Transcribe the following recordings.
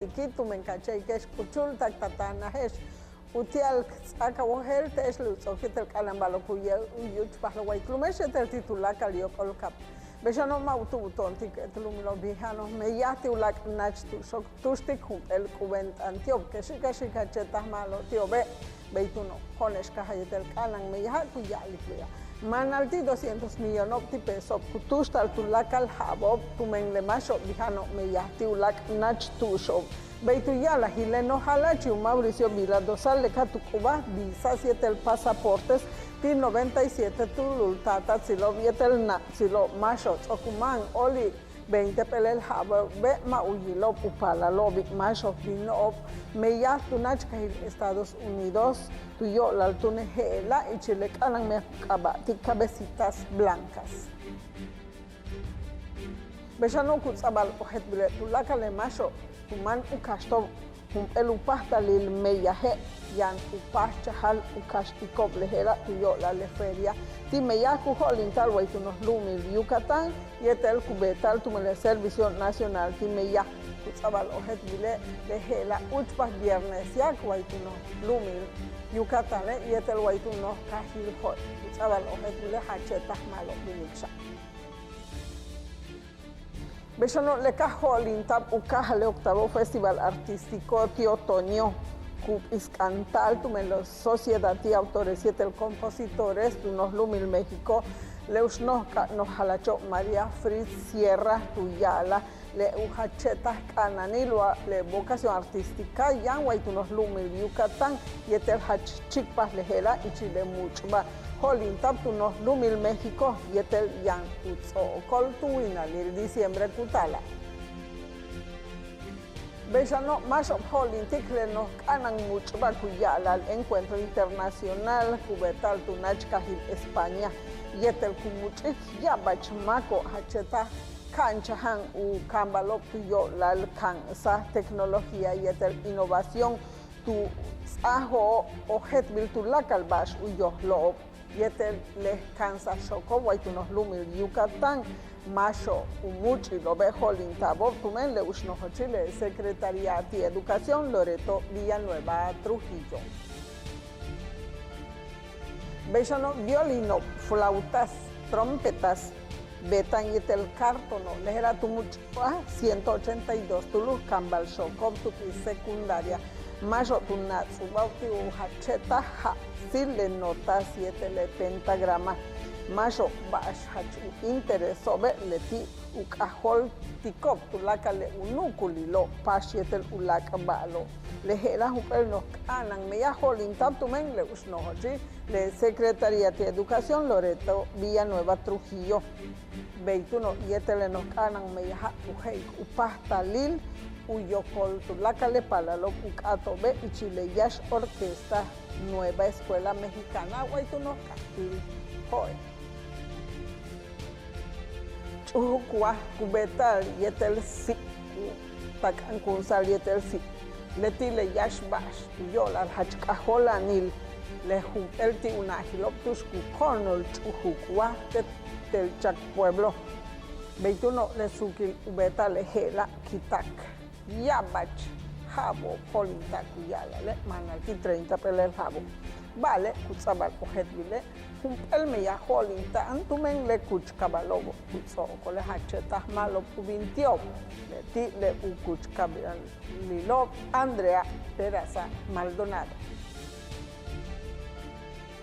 Iquitu mencache que escuchul tatana es utial saca mujer te es luz o que te calambalo cuya yuch para guay clumeche te titula calio colcap bejano mautu tonti que te lumino vijanos me yati ulak nach tu sok tusti el cubent antiop que chica chetas malo tío beituno cones cajayetel calan me ya cuya liquia manalti 200 millones de pesos kutustal tulakal habo tumen le macho vijano me yati ulak nach tu shop beitu ya la hileno halachi Mauricio Vila dosal le katukuba visa 7 el pasaportes ti 97 tulul tata silo vietel na silo macho okuman oli 20 pelel habo be mauyilo upala lobi macho vino me ya tunach kahil Estados Unidos tuyo la altune hela y chile kanan me kabati cabecitas blancas bejano kutsabal ojet bile tulakale macho tuman ukasto el upasta lil meyaje yan upachal ukastikop lehera tuyo la leferia ti meyaku holintal waitunos lumil Yucatán y etel kubetal tumele servicio nacional ti meya kutsabal ojet bile lehela uchpas viernes yak waitunos lumil Yucatán y etel waitunos kahil hot kutsabal ojet bile hachetas malo binicha Bechano le cajolin tap ukajale octavo festival artístico tío Toño cup iscantal tumelo sociedad y autores y el compositores tunos lumil México leusnos nos halacho María Fritz Sierra Tuyala le ujachetas cananilua le vocación artística yan tunos lumil Yucatán y el hachchikpas lejela y chile muchba Holin taptunos lumil México y etel yan utso coltuina el diciembre tutala. Bellano más Holin ticlenos canan mucho bacuyala al encuentro internacional cubetal tunachcajil España y etel kumuchik ya bachmaco hacheta canchahan u cambalop tuyo la alcanza tecnología y etel innovación tu ajo ojet virtulacal bash uyo lo Yetel les cansa choco, guaytunos lumil Yucatán, macho, umuchi, lo bejo, lintabor, tumen, le usnojo Chile, Secretaría de Educación, Loreto, Villanueva, Trujillo. Bellano, violino, flautas, trompetas, betan yetel cartono, lejera tu mucho, 182, tulus, cambal, choco, tupi, secundaria, mayo, tunatsu, bauti, hacheta, ha. Sile nota 7 le pentagrama mayo bash hachu intereso be leti ukahol tikop tulaka le unukulilo pasietel ulaka balo le hela hupel nos kanan meya holin taptumen le usnoji le Secretaría de Educación Loreto Villanueva Trujillo beituno yetele nos kanan meya uhei upasta lil uyokol tulaka le palalo ukato be y chile yash orquesta Nueva Escuela Mexicana, Guaytuno Castil, hoy. Chuhucua, cubetal, yetel si, tacan kunsal yetel si, letile yash bash, yola, hachcajola nil, lehum elti unahiloptus cuconol, chuhucua, tel chac pueblo. Beituno le suki ubeta lehela, kitak, yabach. Jabo, polita, cuyala, le manalti 30 pelel jabo. Vale, kutsabal ojet bile, el meya holinta, antumen le kuch kabalobo, kutso, kole hachetas malo pubintio, le ti le ukuch kabalilo, Andrea Teresa Maldonado.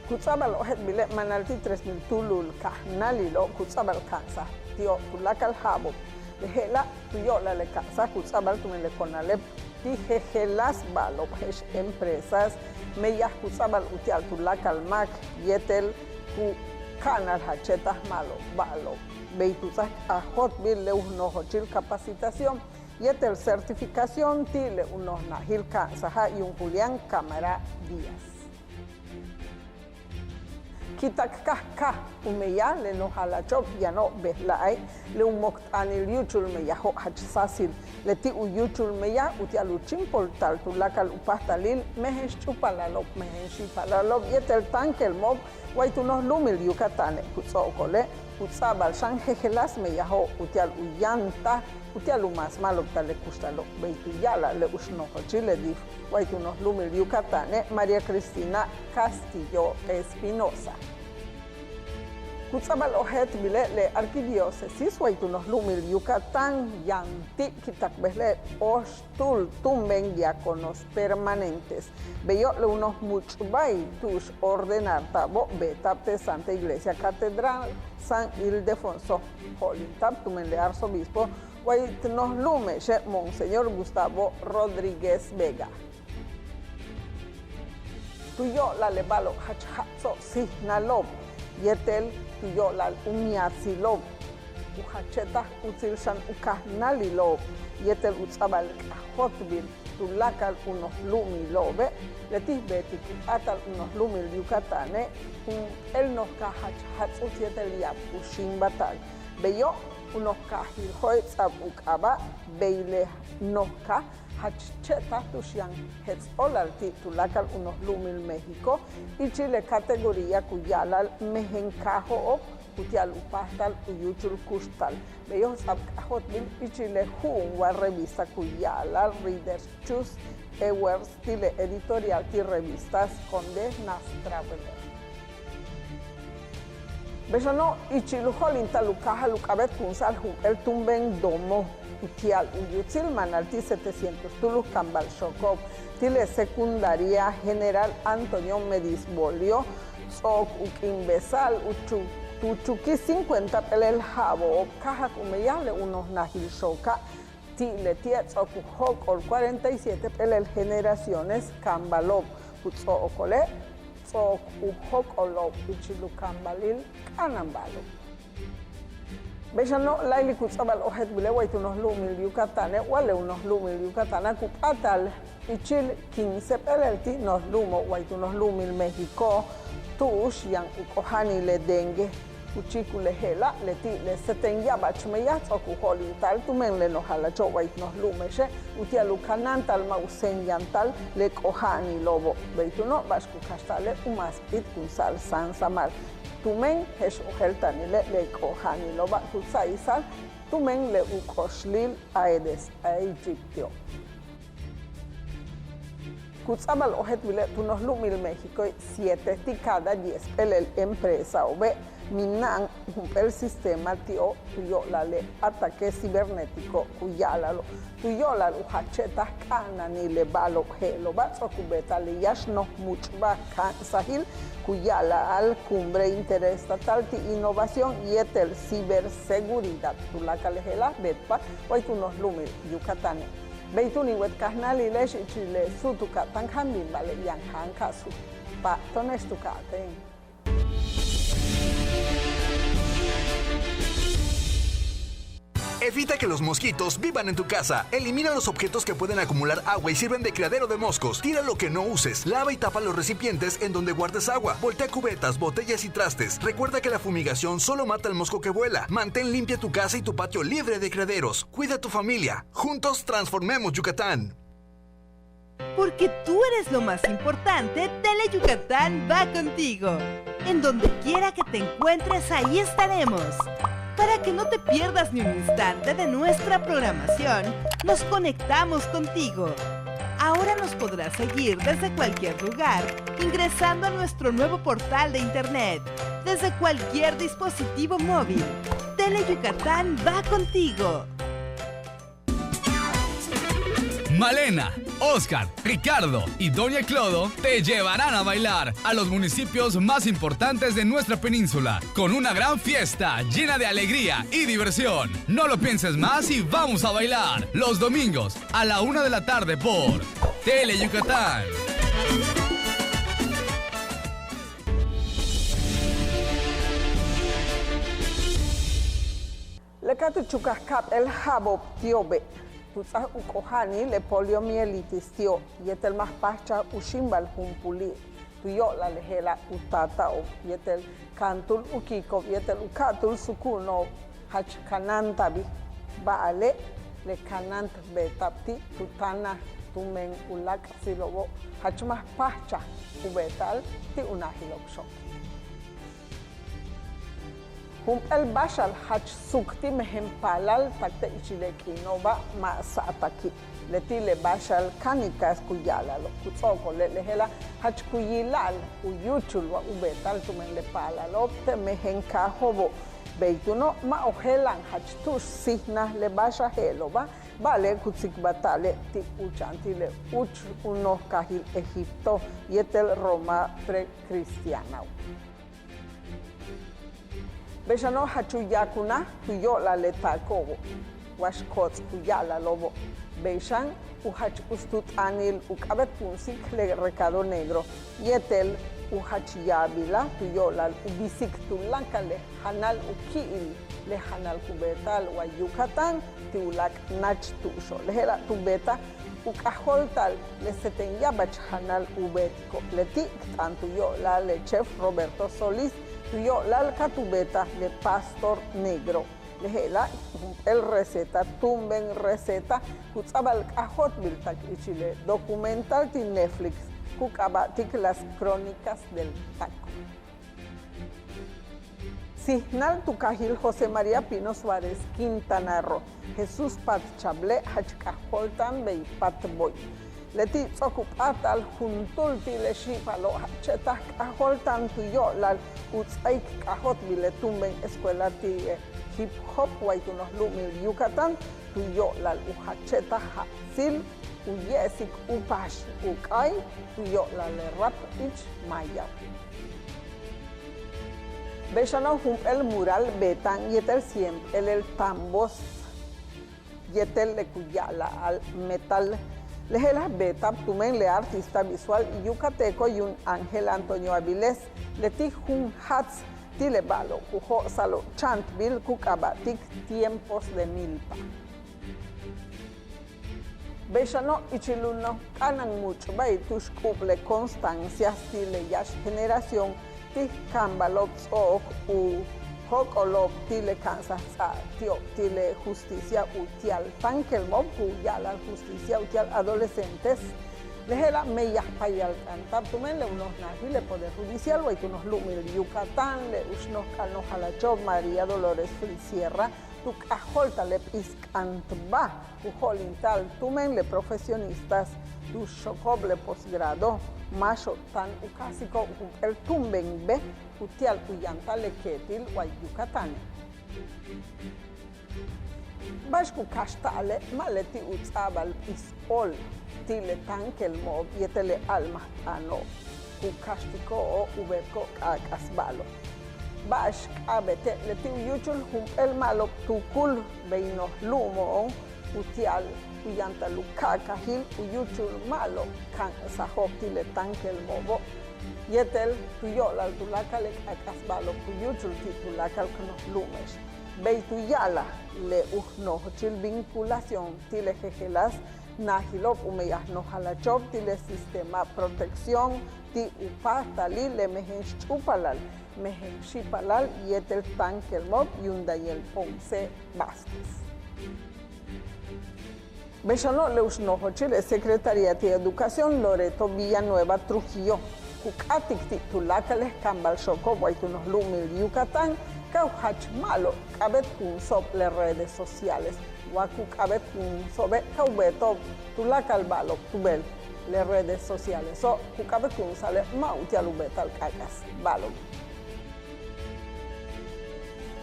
Kutsabal ojet bile, manalti 3000 tulul kahnalilo, kutsabal kansa, tio, tulakal jabo. Lehela, tuyola le kansa, kutsabal tumen le konalep, Tijejelas balo empresas meyas kusabal utial tulakal mak yetel ku canal hachetas malo balo beitusak a hotbil le unos hochil capacitación yetel certificación tile unos nahil kansaha y un Julián Cámara Díaz. Kitak kahka umeya le no halachop ya no behlai le umok anil yuchul meya ho hachsasil le ti uyuchul meya utialuchim portal tulakal upastalil mehesh chupalalop mehesh palalop yetel tankel mob waitunos lumil Yucatán kutso kole utzabal shan jejelas me yaho utial uyanta utial umas malo tale kustalo beituyala le usnojo chile dif waitunos lumil Yucatán María Cristina Castillo Espinosa. Kutzabal ojet bile le arquidiócesis waitunos lumil Yucatán yanti kitakbele ostul tumben diáconos permanentes. Bello le unos muchbay tus ordenar tabo betap de Santa Iglesia Catedral San Ildefonso Holitap tumen le arzobispo waitunos lume she Monseñor Gustavo Rodríguez Vega. Tuyo la lebalo hachhatso si nalob yetel tuyo la umiatzilov uhacheta utzilshan ukahnalilov yetel utzabal hotbil tulakal unos lumilobe letih betik atal unos lumil Yucatán el nos kahachhatz yetel yap ushimbatal beyo unos kahilhoitzab ukaba beile noka hachcheta tushian hetzolalti tulakal unos lumil México y Chile categoría cuyalal mejencajo utial upastal uyuchul kustal bellos abcajotbil y Chile juwa revista cuyalal readers chus ewers tile editorial ti revistas conde nas traveler Besono y chiluholin talucaja lucabet kunsal el tumben domo utial uyutzil manalti 700 tulus cambal shokov tile secundaria general Antonio Medisbolio tzok ukimbesal tuchuki 50 pelel jabo caja kumeyale unos nahil shoka tile tietzok uhok ol 47 pelel generaciones cambalov utzo okole tzok uhok olov uchilukambalil kanambalo Bechano laili kutzabal ojet bile waitunos lumil Yucatán wale unos lumil Yucatán kupatal ichil 15 pelelti nos lumo waitunos lumil México tush yang ukohani le dengue uchiku le hela leti le setenya bachmeya tsokuholin tal tumen le nohala cho waitunos lumeshe utialukanantal mausen yantal le kohani lobo beituno bashku kastale umaspit kunsal san samal tumen hesh uheltanile le kohani loba tutsaisal tumen le ukoshlil aedes a Egiptio. Kutzabal ojet bile tunos lumil México 7 ti cada 10 el empresa obe minan el sistema tio tuyo la le ataque cibernético kuyalalo tuyo la uhacheta kana ni le balo helo batso kubeta le yashno muchba kan sahil kuyala al cumbre interestatal ti innovación y etel ciberseguridad tulaka lehela betpa waitunos lumil Yucatán Beituni wet kahnali lesh chile sutuka tankhambin vale yang hanka su pa tonestuka ten Evita que los mosquitos vivan en tu casa. Elimina los objetos que pueden acumular agua y sirven de criadero de moscos. Tira lo que no uses. Lava y tapa los recipientes en donde guardes agua. Voltea cubetas, botellas y trastes. Recuerda que la fumigación solo mata al mosco que vuela. Mantén limpia tu casa y tu patio libre de criaderos. Cuida a tu familia. Juntos transformemos Yucatán. Porque tú eres lo más importante, Tele Yucatán va contigo. En donde quiera que te encuentres, ahí estaremos. Para que no te pierdas ni un instante de nuestra programación, nos conectamos contigo. Ahora nos podrás seguir desde cualquier lugar, ingresando a nuestro nuevo portal de internet, desde cualquier dispositivo móvil. Tele Yucatán va contigo. Malena, Oscar, Ricardo y Doña Clodo te llevarán a bailar a los municipios más importantes de nuestra península con una gran fiesta llena de alegría y diversión. No lo pienses más y vamos a bailar los domingos a la 1 de la tarde por Tele Yucatán. Le catu chucascap el jabo tiobe. Tutzah ukohani le poliomielitis tio yetel más pacha ushimbal humpuli tuyo la lehela utatao yetel kantul ukiko yetel ukatul sukuno hach kanantabi baale le kanant betapti tutana tumen ulak silobo hach más pacha ubetal ti unahilokso el bashal hach sukti mehen palal takte ichilekinoba ma sataki. Leti le bashal kanikas kuyala lo kutsoko le hela hach kuyilal uyuchul wa ubetal tumen le palalo te mehen kahobo. Beituno ma ohelan hach tush sihna le basha heloba. Vale, kutsik batale ti uchanti le uch uno kahil Egipto yetel Roma pre-cristiana. Beshano hachuyakuna tuyo la letakobo. Washkots kuyala lobo. Beshan uhach ustut anil ukabet punsik le recado negro. Yetel uhachiyabila tuyo la ubisik tulankale hanal ukiil le hanal kubetal wa Yucatán tiulak nach tusho lehela tubeta ukaholtal le setenyabach hanal ubetko leti tanto yo la le chef Roberto Solís tuyo la katubeta le pastor negro lehela el receta tumben receta kutsabal kahot biltak ichile documental ti Netflix kukabatik las crónicas del taco. Signal Tucajil José María Pino Suárez Quintana Roo, Jesús Pat Chable, Hachcaholtan Bey Patboy. Leti Zocupatal Juntul Tileshipalo, Hachetak Caholtan Tuyo, Lal Utsaik Cajot Biletumben Escuela Tie Hip Hop, Waitunos Lumil Yucatán, Tuyo, Lal Uhacheta Hatzil, Uyesik Upash Ukai, Tuyo, Lal Rap Ich Maya. Beshano el mural betan yetel siempre el tambos yetel le kuyala al metal lehela beta tumen le artista visual yucateco y un Ángel Antonio Avilés le ti jun hats tilebalo kujo salo chantville kukabatik tiempos de milpa. Beshano ichiluno kanan mucho bay tush kuble constancias tile yash generación Cambalop o Hokolop tile Kansas tio tile justicia utial tankel mob ya la justicia utial adolescentes lehela meya payal cantar tumen le unos nahile poder judicial o unos lumil Yucatán le usnos calno halachob María Dolores Sierra tu caholta le piscantba ujolintal tumen le profesionistas tu chocoble posgrado macho tan ucásico el tumben be utial uyanta le ketil guay Yucatán. Bashku kastale maleti utsabal isol tile tankel mob yetele alma ano ukastico o uberco akasbalo. Bash abete leti uyuchul el malo tukul beino lumo utial uyanta lukaka hil uyuchul malo kan sahopti le tankel mobo yetel tuyola tulaka le akasbalo uyuchul titulaka kono lumesh beituyala le uhno chil vinculación tile jejelas nahilop umeyah no halachop tile sistema protección ti upatali le mehen chupalal mehen shipalal yetel tankel mob yundayel Ponce Vázquez. Beshano Leusnojo Chile, Secretaría de Educación, Loreto Villanueva Trujillo, Cucatic titulacales Cambal Choco, Guaitunos Lumil Yucatán, Cauhach Malo, Cabet Kun Sople redes sociales, Guacu Cabet Kun Sobe, Caubeto, Tulacal Balo, Tubel, le redes sociales, o Cucabet Kun Sale, Mautialubetal Cacas, Balo.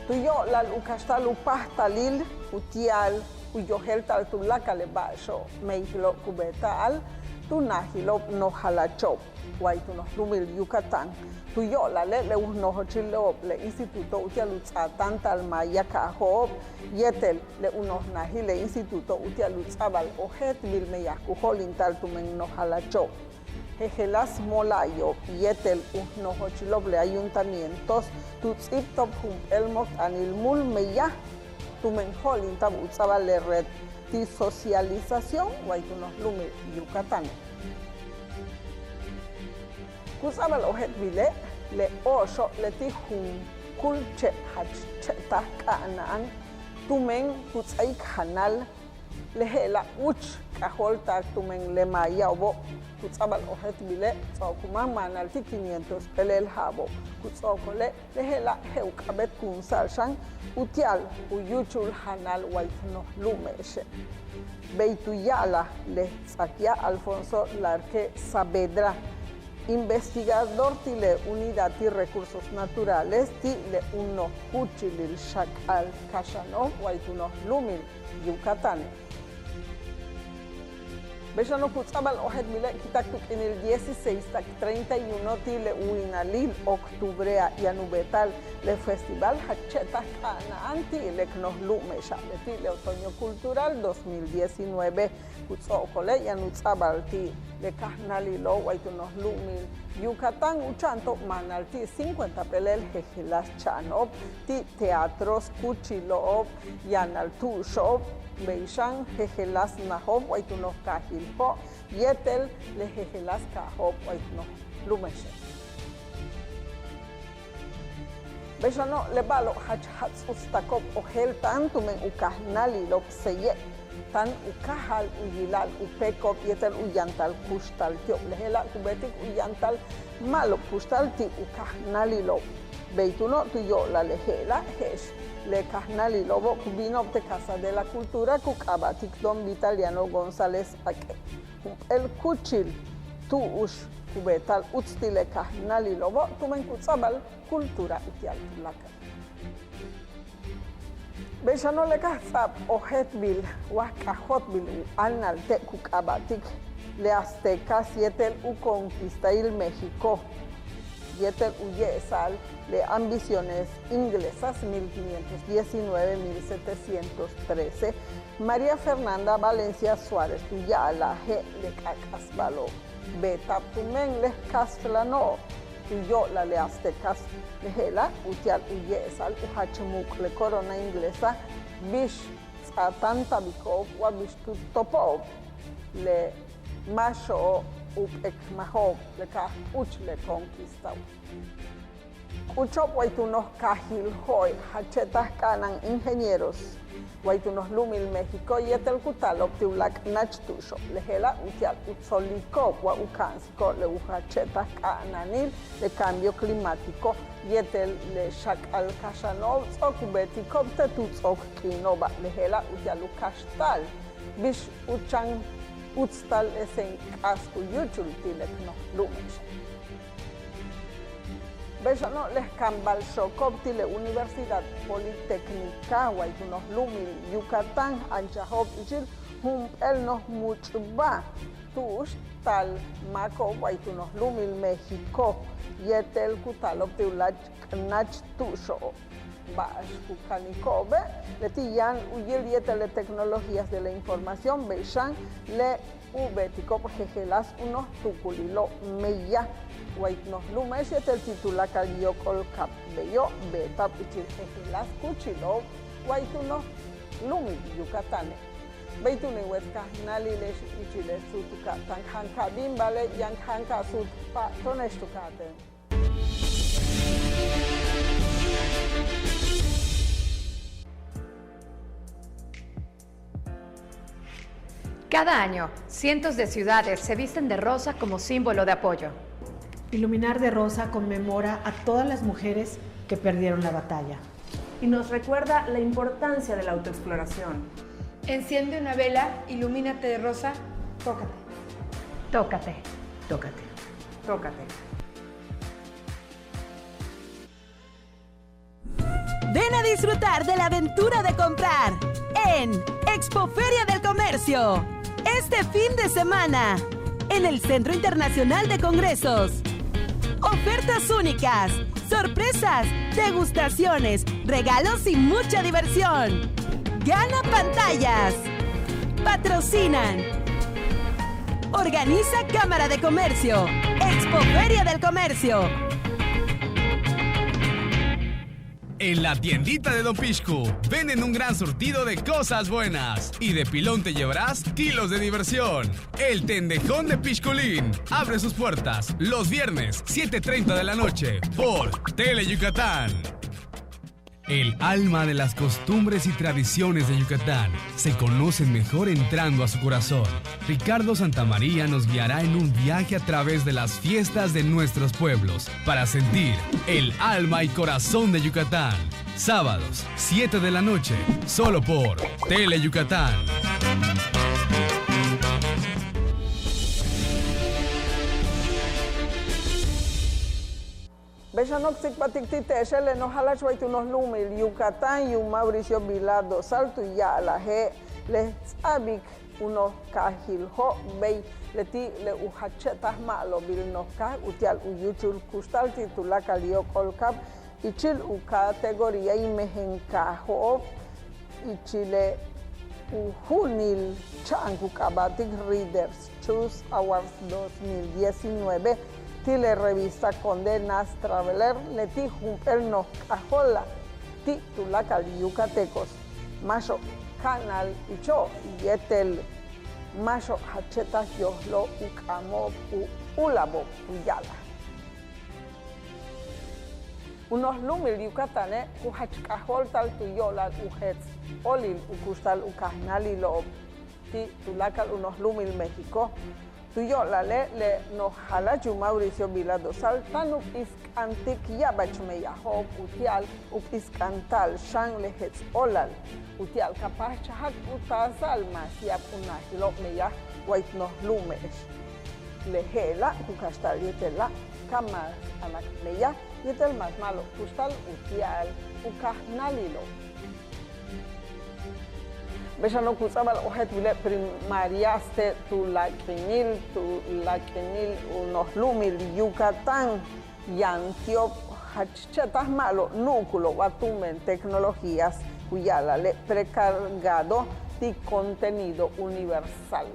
Tuyo la Lucastal Upahtalil, Utial, Uyohel tal tulaka le basho, meihilo kubetal, tunahilo no halachop, Guaitunos Lumil Yucatán, Tuyo la le unojo chilop, le instituto utialutza tantal maya kahob, yetel le unos nahi le instituto utialutzabal ojet vilmeyakuholin tal tumen no halachop. Jejelas molayo, yetel unojo chilop le ayuntamientos, tutziptop el motanil mul meya. Tumenjolin tabutzaba le red de socialización Guaitunos Lumil Yucatán. Kusaba el ojet vile le ocho le tijun kulche hacheta kanan tumen kutzai kanal le hela uch kaholta tumen le mayabo kutzabal ojet bile tsokuman manalti 500 pelel jabo kutzokole lehela heukabet kunsalshan utial uyuchul hanal waitno lumeshe Beituyala le Saquia Alfonso Larque Saavedra, investigador de la Unidad de Recursos Naturales de uno Cuchilil Shakal Kashanov, Waituno Lumil, Yucatán. Bechano Kutzabal Ojet Mile Kitaktuk en el 16 tak 31 de Uinalil, octubre y anubetal, le Festival Hacheta Canaanti, le Knohlumesha, le Otoño Cultural 2019, Kutzokole y Anutzabal, le Kahnalilo, Waitunohlumil, Yucatán, Uchanto, Manalti, 50 pelel, Jejelas Chanov, teatros, Kuchilov, Yanaltushov, Beishan, Jejelas Nahov, Waitunoh Kahilpo, Yetel, le Jejelas Kahov, Waitunoh Lumeshe. Beshano le balo hachats ustakop ohel tantumen ukahnali lop seye tan ukahal uyilal upekop yetel uyantal kustal tio lehela kubetik uyantal malo kustal ti ukahnali lop beituno tuyo la lehela hesh le kahnali lobo kubino de Casa de la Cultura kukabatik don Vitaliano González Ake el kuchil tu ush kubetal utstile kahnali lobo tumen kutzabal cultura itial laka. Bechano le kasab ojetbil wakahotbil anal te kukabatik le aztecas yetel u conquistail México yetel uyesal le ambiciones inglesas 1519-1713 María Fernanda Valencia Suárez tuyala he le kakasbalo beta tumen le kasflano yo la le aztecas lehela utial uyesal uhachemuk le corona inglesa bish tanta bikov wa bish topov le masho upek mahov le ka uch le conquistau uchop waitunos kahil hoy hachetas kanan ingenieros Waitunos Lumil México y etel kutalop tiulak nachtusho lehela utial utsoliko wa ukansiko le uhacheta kananil de cambio climático y etel le shakal kashanov okubetiko tetutzok kinova lehela utial ukashtal bish uchan utstal esen kasku yuchul tilekno lumesh Bechano les cambal shokopti le Universidad Politécnica Waitunos Lumil Yucatán Anchahop Ichil el nos muchba tush tal maco Waitunos Lumil México yetel kutalop teulach nach tusho bash kukanikobe letiyan uyel yetel de tecnologías de la información Bechan le ubetico jejelas unos tukulilo meya Waitnos Lumesh el titular Caliocol Cap Beyo, Beta Pichil Jejelas Cuchilo, Waitunos Lumi, Yucatán. Beitune Huesca, Nalilesh Ichile Sutuka, Tanjanka Bimbale, Yanjanka Sut, Tonestucate. Cada año, cientos de ciudades se visten de rosa como símbolo de apoyo. Iluminar de rosa conmemora a todas las mujeres que perdieron la batalla. Y nos recuerda la importancia de la autoexploración. Enciende una vela, ilumínate de rosa, tócate. Tócate. Tócate. Tócate. Ven a disfrutar de la aventura de comprar en Expoferia del Comercio. Este fin de semana, en el Centro Internacional de Congresos. Ofertas únicas, sorpresas, degustaciones, regalos y mucha diversión. Gana pantallas. Patrocinan. Organiza Cámara de Comercio. Expoferia del Comercio. En la tiendita de Don Pishku venden un gran surtido de cosas buenas y de pilón te llevarás kilos de diversión. El Tendejón de Pishkulín abre sus puertas los viernes 7:30 de la noche por Tele Yucatán. El alma de las costumbres y tradiciones de Yucatán se conocen mejor entrando a su corazón. Ricardo Santamaría nos guiará en un viaje a través de las fiestas de nuestros pueblos para sentir el alma y corazón de Yucatán. Sábados, 7 de la noche, solo por Tele Yucatán. Bechanoxik patiktite eshele no halachwait unos lumil Yucatán y un Mauricio Vilado Salto y ya la he le abik unos kahilho bei leti le uhachetas malo bil no ka utial uyutul kustal titula kalio kolkap ichil u categoría y mehenkaho ichile uhunil changu kabatik Readers Choose Awards 2019 Tile revista Condenas Traveler Leti Jumper nos cajola titulacal Yucatecos Macho Canal Icho Yetel Macho Hachetas Yoslo Ucamo Ulabo Uyala Unos lumil Yucatanes Uhachcajol tal tuyola Ujets Olil Ucustal Ucahnali Lo titulacal unos lumil México Tuyola le nos jala Mauricio Vilado Saltano Piscantic Yabachmeyaho Utial Upiscantal Shan Lehets Olal Utial Capaz Chahat Utazal Masiap Unahilo Meya White nos lumes Lehela Ucastal Yetela Kamas Anak Meya Yetel más malo Ustal Utial Ucahnalilo Bechano kusabal ojet vile primariaste tu laquenil unos lumil Yucatán y Antiop hachetas malo núcleo watumen tecnologías cuyala le precargado de contenido universal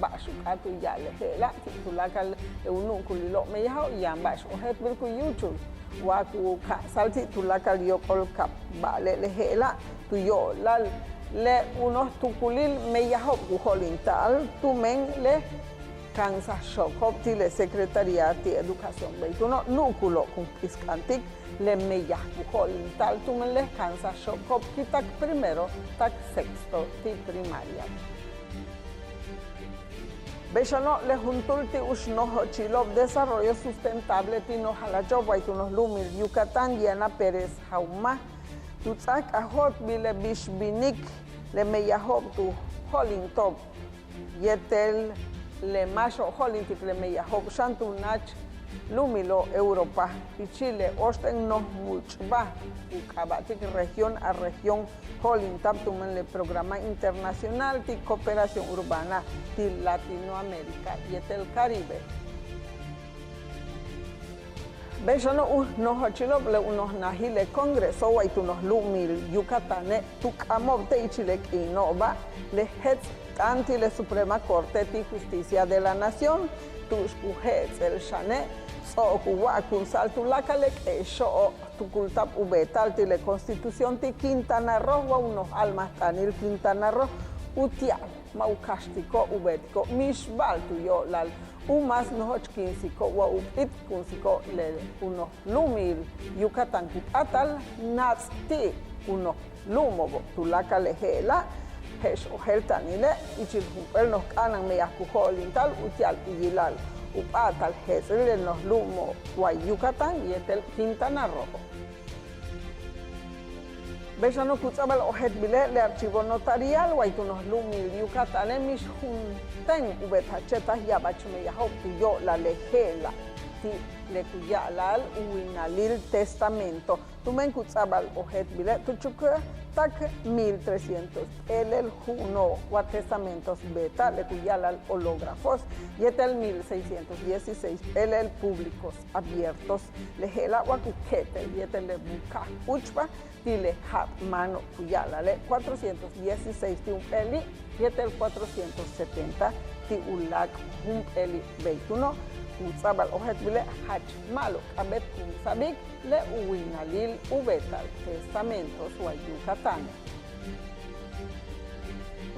bashucatu ya le hela titulacal un núcleo me yaho yan bash ojet bil ku YouTube waku sal titulacal yo kolkap vale le hela tu yo lal le unos tuculil me yaho bujolintal tumen le Kansas Shokop tile Secretaría de Educación Beituno núcleo con piscantic le me yaho bujolintal tumen le Kansas Shokop kitak primero tak sexto ti primaria Bechano le juntulti ushnoho chilop desarrollo sustentable tino halacho Beitunos lumil Yucatán Diana Pérez Jauma Tutsak ahot bile bishbinik le meyahob tu holintop yetel le macho holintik le meyahob shantunach lumilo Europa y Chile osten no muchba ukabatik región a región holintap tumen le programa internacional de cooperación urbana de Latinoamérica yetel Caribe Bechano unos chilop le unos najile congreso unos lumil Yucatane tucamo te Chile inova le hets anti la Suprema Corte de Justicia de la Nación tus ujets el chane so kuwa kun saltu lakalek show tu kultap ubetal de la Constitución de Quintana Roo unos almas tanil Quintana Roo utia maucastico ubetico mishbal tu yo lal umas nohoch kinsiko wa upit kunsiko le uno lumil Yucatán atal natsti uno lumobo tulaka lehela hesh oheltanile ichil el nos kanan me yakujolintal utial iyilal upatal hesel nos lumo wa Yucatán y el Quintana Roo Bechano kutzabal ojet bile le archivo notarial waitunos lumil Yucatán mish junten ubetachetas yabachme yahop yo la lejela ti le kuyalal uinalil testamento tumen kutzabal ojet bile tuchukue tak 1300 el juno wa testamentos beta le kuyalal hológrafos y el 1616 el públicos abiertos lejela wa kukete y el buka uchba Tile hat mano kuyala le 416 ti un peli y el 470 ti ulak un peli beituno utsabal ojet bile hach malo abet kun sabik le uinalil ubetal testamentos wa Yucatán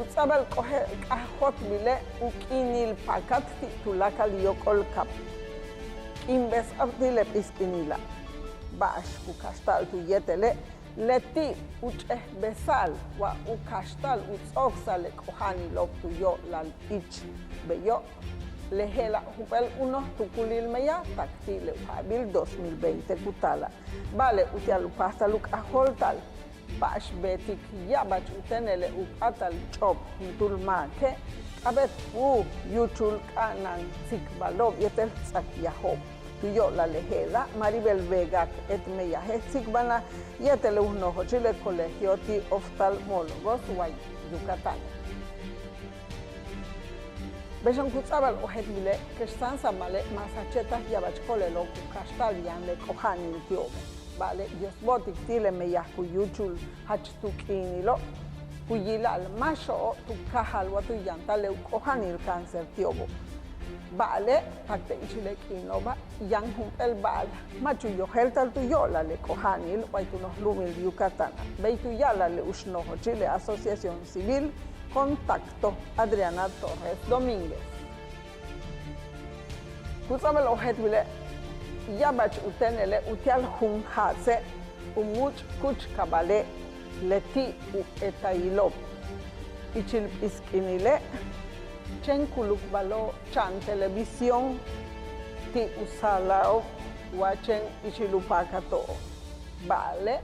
utsabal kahot bile ukinil pakat ti tulakal yokol kap imbes abdile piskinila bash kukastal tu yetele leti uch'eh besal wa ukashtal utz'oksa lek'ojani lo tuyo lal ich beyo lehela jupel uno tukulil meya taktile ujabil 2020 kutala vale utialupasta luk aholtal bash betik yabach utenele upatal chop tulma ke abet yuchul kanan sikbalov yetel tsakyahop tuyo la lejeda Maribel Vega et meyaje sikbana yetele uno chile colegio ti oftalmólogos guay Yucatán Bejan kutsabal ohet bile que stanza male masacheta yabach kolelo kashtal yan le kohani tiobe vale Dios botik tile meyahku yuchul hachtukinilo kuyila al masho tu kahal watu yanta le kohani el cáncer tiobo vale parte ichile kinova yang el bal machu yo heltal tu yola le kohani el waitunos lumil Yucatán beitu yala le usno Chile Asociación Civil Contacto Adriana Torres Domínguez. Kusabel ohet bile yabach utenele utial hun hase umuch kuch kabale leti u etailop ichil iskinile chen kuluk balo chan televisión ti usalao wachen ichilupakato vale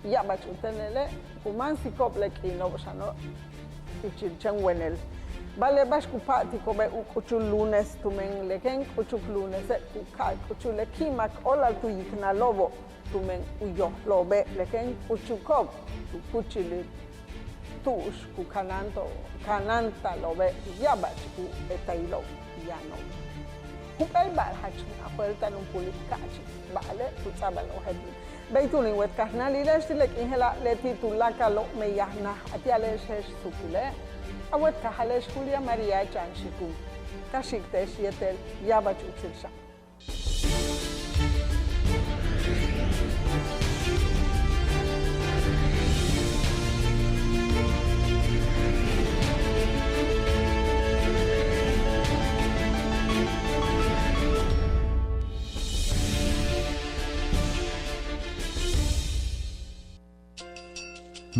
yabach utenele umansikop lekinobshano ichilchen wenel vale bash kupati kobe ukuchul lunes tumen leken kuchuk lunes ukal kuchule kimak ola tu yikna lobo tumen uyo lobe leken kuchukop kuchili tush kananta lobe yabach u etailo yano hupel bal hachun apuelta num publicachi vale tutsabal ohedi Beitulin wet kahnali leshtilek inhela leti tulaka lo meyahna atialesh sukule awet kahalesh Julia María Chanshiku kashiktesh yetel yabachuchilsha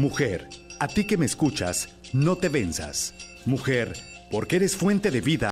Mujer, a ti que me escuchas, no te venzas. Mujer, porque eres fuente de vida.